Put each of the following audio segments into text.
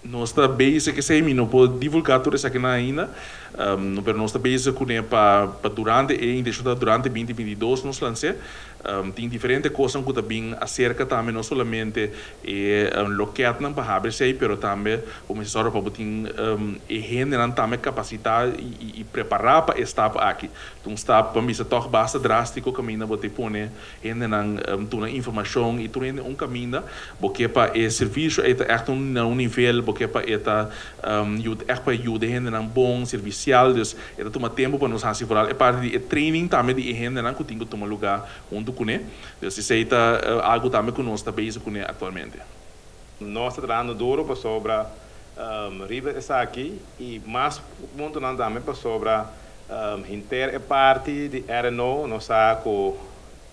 nós está basic que sei não pode divulgar tudo isso aqui na ainda pero nós está basic com para durante e ainda durante 2022 nós lançamos tem diferentes coisas que também acerca também não somente local não para abrir sei pero também como se só para botar e gente não também capacitar e preparar para estar aqui então está para mim se toch basta drástico caminho botar pone gente não tuna informação e tudo um caminho porque para o serviço é echt nível porque para eta echt para ajuda gente não bom servicial dus eta toma tempo para nos assegurar é parte de training também de gente não que tem que tomar lugar onde cune dus isso é algo também que nós está base cune atualmente nós está trabalhando duro para sobre riba essa aqui e mais muito não também para sobre inter é parte de RNO nós saco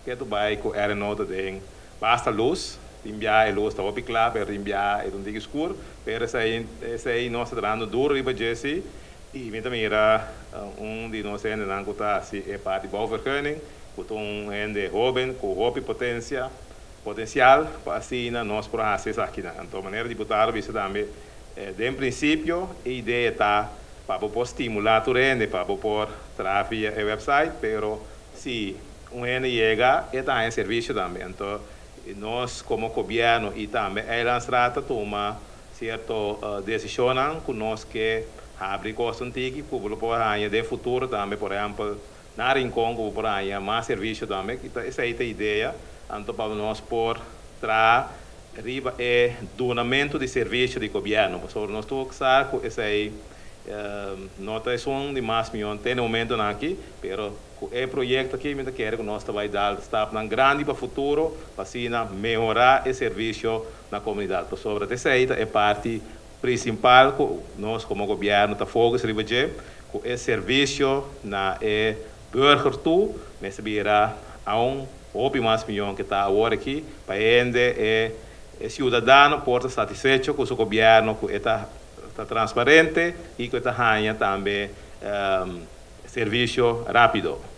que tu vai com RNO também basta luz rimbiar e luz está claro para rimbiar e não digo escuro para essa aí nós está trabalhando duro riba Jesse e também era de nós ainda não está assim é parte de bouwvergunning com ainda jovem com hobby potencial para assim nós por acesso aqui então maneira de botar isso também de princípio a ideia está para poder estimular o rende para poder trabalhar e website pero se ainda chega é também serviço também então nós como governo e também a Strata toma certo decisão que nós que abrir coisas antigas para poder de futuro também por exemplo na Rincon para poder mais serviço também essa é a ideia então para nós por tra riba é donamento de serviço de governo sobre nós estou com essa aí nota é de mais milhão tem no momento aqui pero é projeto aqui me quer que nós vai dar está grande para o futuro para assim melhorar o serviço na comunidade sobre essa aí é parte principal que nós como governo está focus riba com esse serviço na burger tu mas virá a mais milhão que está agora aqui para ainda cidadão pode estar satisfeito com o seu governo que está transparente e que está ganhando também serviço rápido